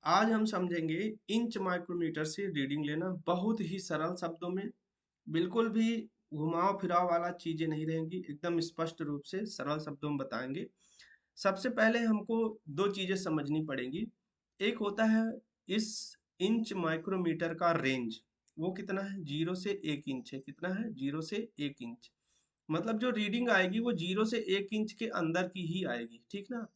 आज हम समझेंगे इंच माइक्रोमीटर से रीडिंग लेना बहुत ही सरल शब्दों में। बिल्कुल भी घुमाव फिराव वाला चीजें नहीं रहेंगी, एकदम स्पष्ट रूप से सरल शब्दों में बताएंगे। सबसे पहले हमको दो चीजें समझनी पड़ेंगी। एक होता है इस इंच माइक्रोमीटर का रेंज, वो कितना है? 0 से 1 इंच है। कितना है? 0 से 1 इंच। मतलब जो रीडिंग आएगी वो 0 से 1 इंच के अंदर की ही आएगी, ठीक ना।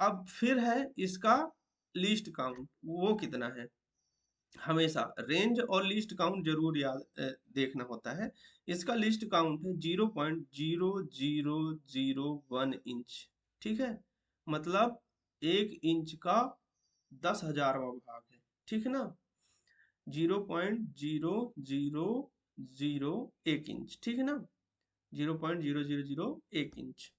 अब फिर है इसका लीस्ट काउंट, वो कितना है। हमेशा रेंज और लीस्ट काउंट जरूर याद देखना होता है। इसका लीस्ट काउंट है 0.0001 इंच। ठीक है, मतलब 1 इंच का 10,000वां भाग है, ठीक है ना। 0.0001 इंच, ठीक है ना। 0.0001 इंच।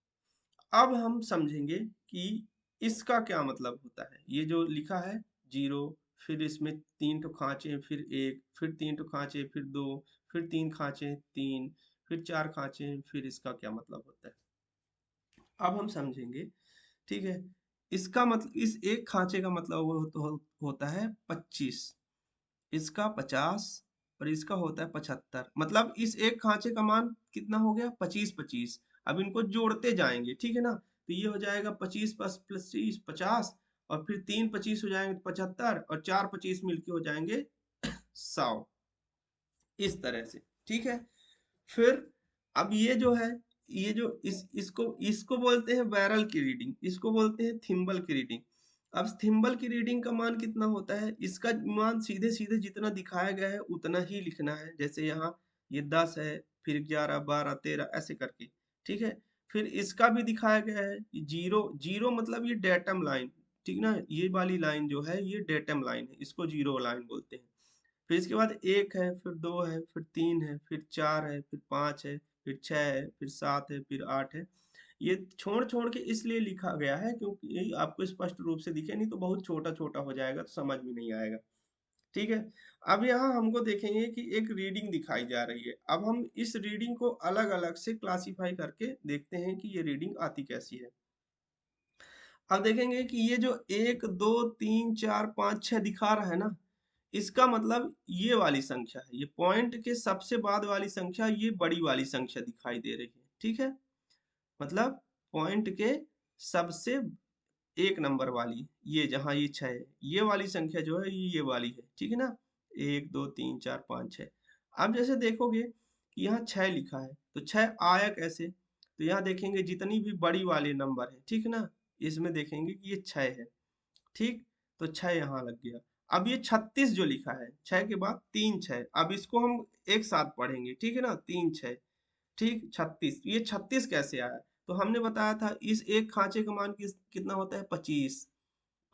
अब हम समझेंगे कि इसका क्या मतलब होता है। ये जो लिखा है जीरो, फिर इसमें 3 ठो खांचे, फिर एक, फिर 3 ठो खांचे, फिर दो, फिर 3 खांचे, तीन, फिर 4 खांचे, फिर इसका क्या मतलब होता है अब हम समझेंगे। ठीक है, इसका मतलब इस एक खांचे का मतलब होता है 25, इसका 50 और इसका होता है 75। मतलब इस एक खांचे का मान कितना हो गया? 25 25। अब इनको जोड़ते जाएंगे, ठीक है ना। तो ये हो जाएगा 25 प्लस 25 50, और फिर 3 25 हो जाएंगे 75, और 4 25 मिलके हो जाएंगे 100। इस तरह से, ठीक है। फिर अब ये जो है, ये जो इसको इसको बोलते हैं बैरल की रीडिंग, इसको बोलते हैं थिम्बल की रीडिंग। अब थिम्बल की रीडिंग का मान कितना होता है? इसका मान सीधे सीधे जितना दिखाया गया है उतना ही लिखना है। जैसे यहाँ ये 10 है, फिर 11 12 13 ऐसे करके, ठीक है। फिर इसका भी दिखाया गया है जीरो। जीरो मतलब ये डेटम लाइन, ठीक ना। ये वाली लाइन जो है ये डेटम लाइन है, इसको जीरो लाइन बोलते हैं। फिर इसके बाद एक है, फिर दो है, फिर तीन है, फिर चार है, फिर पांच है, फिर छह है, फिर सात है, फिर आठ है। ये छोड़ छोड़ के इसलिए लिखा गया है क्योंकि आपको स्पष्ट रूप से दिखे, नहीं तो बहुत छोटा छोटा हो जाएगा तो समझ में नहीं आएगा। ठीक है। अब यहाँ हमको देखेंगे कि एक रीडिंग दिखाई जा रही है। अब हम इस रीडिंग को अलग अलग से क्लासिफाई करके देखते हैं कि ये रीडिंग आती कैसी है। अब देखेंगे कि ये जो 1 2 3 4 5 6 दिखा रहा है ना, इसका मतलब ये वाली संख्या है। ये पॉइंट के सबसे बाद वाली संख्या, ये बड़ी वाली संख्या दिखाई दे रही है, ठीक है। मतलब पॉइंट के सबसे 1 नंबर वाली, ये जहाँ ये 6 है, ये वाली संख्या जो है ये वाली है, ठीक है ना। 1 2 3 4 5 6। अब जैसे देखोगे कि यहाँ 6 लिखा है, तो 6 आया कैसे? तो यहाँ देखेंगे जितनी भी बड़ी वाले नंबर है, ठीक है ना, इसमें देखेंगे कि ये 6 है। ठीक, तो 6 यहाँ लग गया। अब ये 36 जो लिखा है, 6 के बाद 3 6, अब इसको हम एक साथ पढ़ेंगे, ठीक है ना। 3 6, ठीक, 36। ये 36 कैसे आया? तो हमने बताया था इस एक खांचे का मान कितना होता है? 25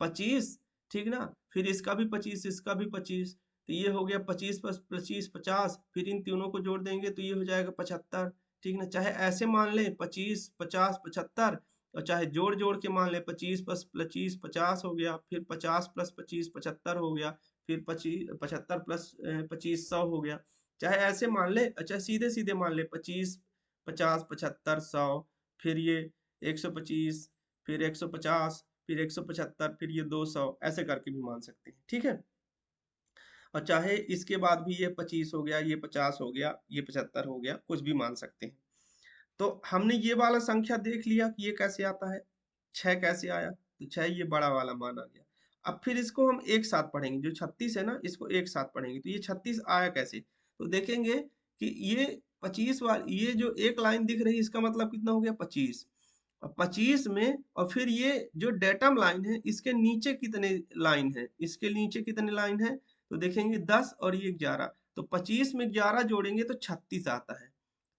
25, ठीक ना। फिर इसका भी 25, इसका भी 25, तो ये हो गया 25 प्लस 25 50। फिर इन तीनों को जोड़ देंगे तो ये हो जाएगा 75, ठीक ना। चाहे ऐसे मान लें 25 50 75, और चाहे जोड़ जोड़ के मान लें 25 प्लस 25 50 हो गया, फिर 50 प्लस 25 75 हो गया, फिर 25 75 प्लस 25 100 हो गया। चाहे ऐसे मान ले, अच्छा सीधे सीधे मान ले 25 50 75 100, फिर ये 125, फिर 150, फिर 175, फिर ये 200, ऐसे करके भी मान सकते हैं, ठीक है। और चाहे इसके बाद भी ये 25 हो गया, ये 50 हो गया, ये 75 हो गया, कुछ भी मान सकते हैं। तो हमने ये वाला संख्या देख लिया कि ये कैसे आता है। 6 कैसे आया? तो 6 ये बड़ा वाला मान आ गया। अब फिर इसको हम एक साथ पढ़ेंगे, जो 36 है ना, इसको एक साथ पढ़ेंगे। तो ये 36 आया कैसे? तो देखेंगे कि ये 25 वाली, ये जो एक लाइन दिख रही है, इसका मतलब कितना हो गया? 25। और 25 में, और फिर ये जो डेटम लाइन है, इसके नीचे कितने लाइन है? इसके नीचे कितने लाइन है? तो देखेंगे 10 और ये 11। तो 25 में 11 जोड़ेंगे तो 36 आता है।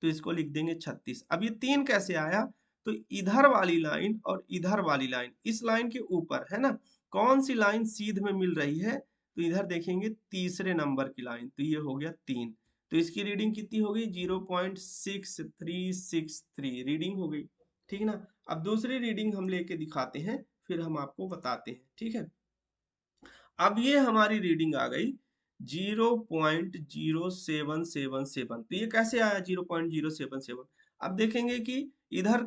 तो इसको लिख देंगे 36। अब ये 3 कैसे आया? तो इधर वाली लाइन और इधर वाली लाइन, इस लाइन के ऊपर है ना, कौन सी लाइन सीध में मिल रही है? तो इधर देखेंगे तीसरे नंबर की लाइन, तो ये हो गया 3। तो इसकी रीडिंग कितनी हो गई? 0.6363 रीडिंग हो गई, ठीक है ना। अब दूसरी रीडिंग हम लेके दिखाते हैं, फिर हम आपको बताते हैं, ठीक है। अब ये हमारी रीडिंग आ गई 0.0777। तो ये कैसे आया 0.077? अब देखेंगे कि इधर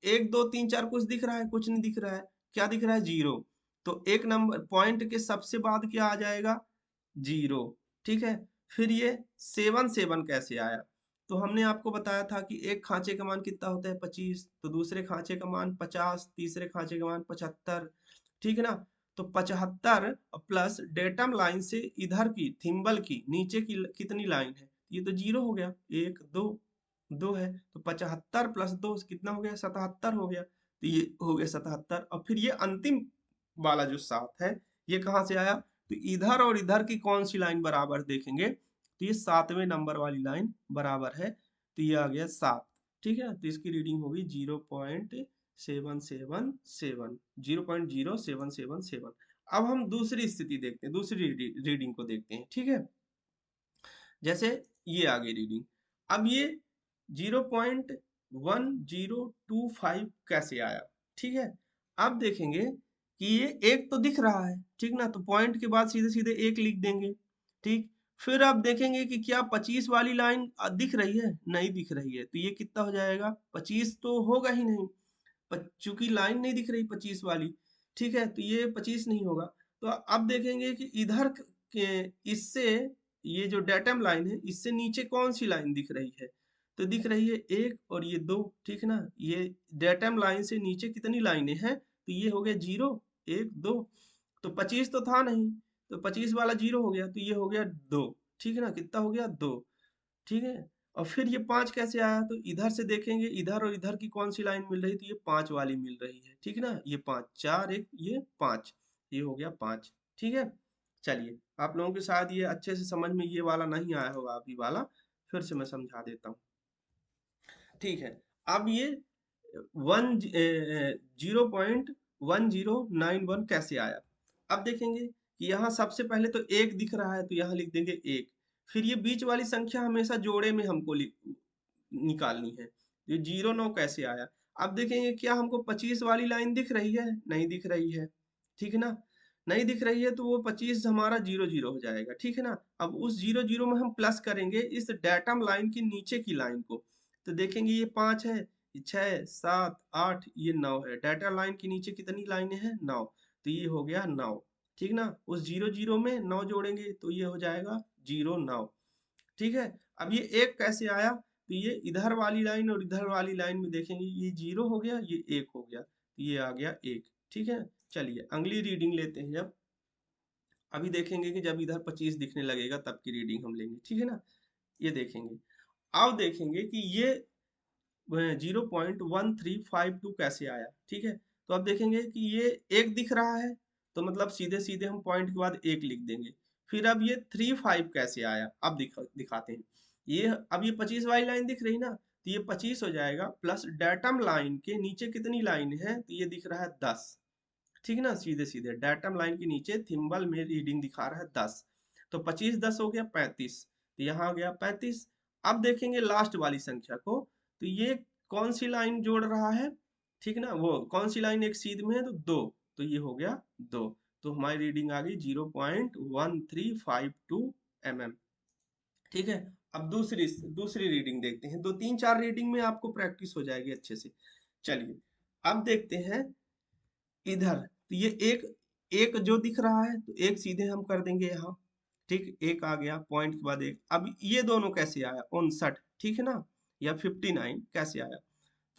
1 2 3 4 कुछ दिख रहा है? कुछ नहीं दिख रहा है। क्या दिख रहा है? जीरो। तो एक नंबर पॉइंट के सबसे बाद क्या आ जाएगा, 0। ठीक है, फिर ये 7 7 कैसे आया, तो हमने आपको बताया था कि एक खांचे का मान कितना होता है 25, तो दूसरे खांचे का मान 50, तीसरे खांचे का मान 75। ठीक है ना, तो 75 प्लस डेटम लाइन से इधर की थिम्बल की नीचे की कितनी लाइन है, ये तो 0 हो गया, 1 2 2 है, तो 75 प्लस 2 कितना हो गया, 77 हो गया, तो ये हो गया 77। और फिर ये अंतिम वाला जो 7 है, ये कहाँ से आया, तो इधर और इधर की कौन सी लाइन बराबर देखेंगे, तो ये 7वें नंबर वाली लाइन बराबर है, तो ये आ गया 7। ठीक है, तो इसकी रीडिंग होगी 0.777, 0.0777। अब हम दूसरी स्थिति देखते हैं, दूसरी रीडिंग को देखते हैं। ठीक है, जैसे ये आ गई रीडिंग, अब ये 0.1025 कैसे आया। ठीक है, अब देखेंगे कि ये एक तो दिख रहा है, ठीक ना, तो पॉइंट के बाद सीधे सीधे एक लिख देंगे। ठीक, फिर अब देखेंगे कि क्या 25 वाली लाइन दिख रही है, नहीं दिख रही है, तो ये कितना हो जाएगा, 25 तो होगा ही नहीं, चूंकि लाइन नहीं दिख रही 25 वाली। ठीक है, तो ये 25 नहीं होगा। तो अब देखेंगे कि इधर के इससे ये जो डेटम लाइन है, इससे नीचे कौन सी लाइन दिख रही है, तो दिख रही है 1 और ये 2। ठीक ना, ये डेटम लाइन से नीचे कितनी लाइनें हैं, तो ये हो गया 0 1 2, तो 25 तो था नहीं, तो 25 वाला 0 हो गया, तो ये हो गया 2। ठीक है ना, कितना हो गया 2। ठीक है, और फिर ये 5 कैसे आया, तो इधर से देखेंगे, इधर और इधर की कौन सी लाइन मिल रही, तो ये 5 वाली मिल रही है। ठीक है ना, ये 5 4 1 ये 5, ये हो गया 5। ठीक है, चलिए आप लोगों के साथ ये अच्छे से समझ में ये वाला नहीं आया होगा अभी वाला, फिर से मैं समझा देता हूँ। ठीक है, अब ये 0.1091 कैसे आया। अब देखेंगे कि यहाँ सबसे पहले तो एक दिख रहा है, तो यहाँ लिख देंगे 1। फिर ये बीच वाली संख्या हमेशा जोड़े में हमको निकालनी है, ये 0 9 कैसे आया। अब देखेंगे क्या हमको 25 वाली लाइन दिख रही है, नहीं दिख रही है। ठीक है ना, नहीं दिख रही है, तो वो 25 हमारा 0 0 हो जाएगा। ठीक है ना, अब उस 0 0 में हम प्लस करेंगे इस डेटम लाइन की नीचे की लाइन को, तो देखेंगे ये 5 है, ये 6 7 8 ये 9 है, डाटा लाइन के नीचे कितनी लाइनें हैं, 9, तो ये हो गया 9। ठीक ना, उस 0 0 में 9 जोड़ेंगे तो ये हो जाएगा 0 9। ठीक है, अब ये एक कैसे आया, तो ये इधर वाली लाइन और इधर वाली लाइन में देखेंगे, ये 0 हो गया, ये 1 हो गया, तो ये आ गया 1। ठीक है, चलिए अगली रीडिंग लेते हैं। जब अभी देखेंगे कि जब इधर 25 दिखने लगेगा तब की रीडिंग हम लेंगे। ठीक है ना, ये देखेंगे, अब देखेंगे कि ये 0.1352 कैसे आया। ठीक है, तो अब देखेंगे कि ये एक दिख रहा है, तो मतलब सीधे सीधे हम पॉइंट के बाद एक लिख देंगे। फिर अब ये 35 कैसे आया, अब दिखाते हैं। ये अब ये 25 वाली लाइन दिख रही ना, तो ये 25 हो जाएगा, प्लस डेटम लाइन के नीचे कितनी लाइन है, तो ये दिख रहा है 10। ठीक है ना, सीधे सीधे डेटम लाइन के नीचे थिम्बल में रीडिंग दिखा रहा है 10, तो 25 10 हो गया 35, तो यहाँ आ गया 35। अब देखेंगे लास्ट वाली संख्या को, तो ये कौन सी लाइन जोड़ रहा है, ठीक ना, वो कौन सी लाइन एक सीध में है, तो 2, तो ये हो गया 2, तो हमारी रीडिंग आ गई 0.1352 mm। ठीक है, अब दूसरी दूसरी रीडिंग देखते हैं, 2 3 4 रीडिंग में आपको प्रैक्टिस हो जाएगी अच्छे से। चलिए अब देखते हैं इधर, तो ये एक एक जो दिख रहा है, तो एक सीधे हम कर देंगे यहाँ। ठीक, एक आ गया पॉइंट के बाद एक। अब ये दोनों कैसे आया, 59। ठीक है ना, या 59 कैसे आया,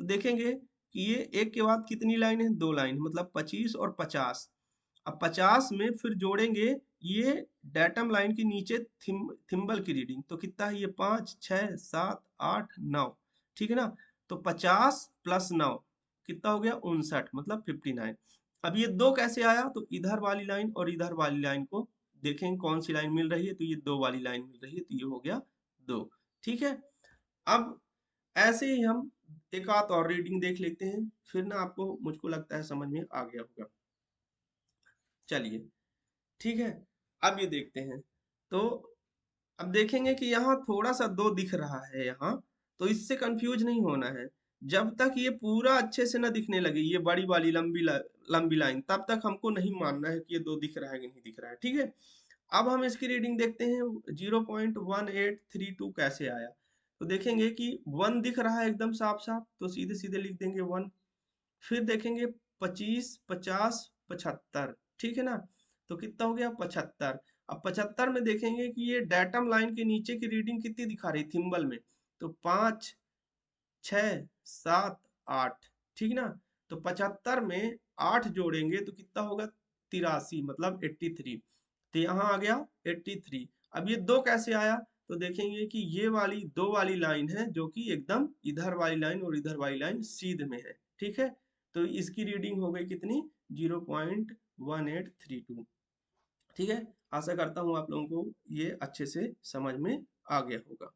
तो देखेंगे कि ये एक के बाद कितनी लाइन है, 2 लाइन, मतलब 25 और 50। अब 50 में फिर जोड़ेंगे ये डेटम लाइन के नीचे थिम्बल की रीडिंग, तो कितना है, ये 5 6 7 8 9। ठीक है ना, तो 50 प्लस 9 कितना हो गया, 59, मतलब 59। अब ये 2 कैसे आया, तो इधर वाली लाइन और इधर वाली लाइन को देखें कौन सी लाइन मिल रही है, तो ये 2 वाली लाइन मिल रही है, तो ये हो गया 2। ठीक है, अब ऐसे ही हम एक आध और रीडिंग देख लेते हैं, फिर ना आपको मुझको लगता है समझ में आ गया होगा। चलिए ठीक है, अब ये देखते हैं, तो अब देखेंगे कि यहाँ थोड़ा सा 2 दिख रहा है यहाँ, तो इससे कंफ्यूज नहीं होना है। जब तक ये पूरा अच्छे से ना दिखने लगे, ये बड़ी वाली लंबी लाइन, तब तक हमको नहीं मानना है कि ये 2 दिख रहा है कि नहीं दिख रहा है। ठीक है, अब हम इसकी रीडिंग देखते हैं, 0.1832 कैसे आया, तो देखेंगे कि 1 दिख रहा है एकदम साफ साफ, तो सीधे सीधे लिख देंगे 1। फिर देखेंगे 25 50 75, ठीक है ना। तो कितना हो गया 75। अब 75 में देखेंगे कि ये डेटम लाइन के नीचे की रीडिंग कितनी दिखा रही थिम्बल में, तो 5 6 7 8, ठीक ना। तो 75 में 8 जोड़ेंगे तो कितना होगा 83, मतलब 83। तो यहाँ आ गया 83। अब ये दो कैसे आया, तो देखेंगे कि ये वाली दो वाली लाइन है जो कि एकदम इधर वाली लाइन और इधर वाली लाइन सीध में है, ठीक है। तो इसकी रीडिंग हो गई कितनी 0.1832, ठीक है। आशा करता हूँ आप लोगों को ये अच्छे से समझ में आ गया होगा।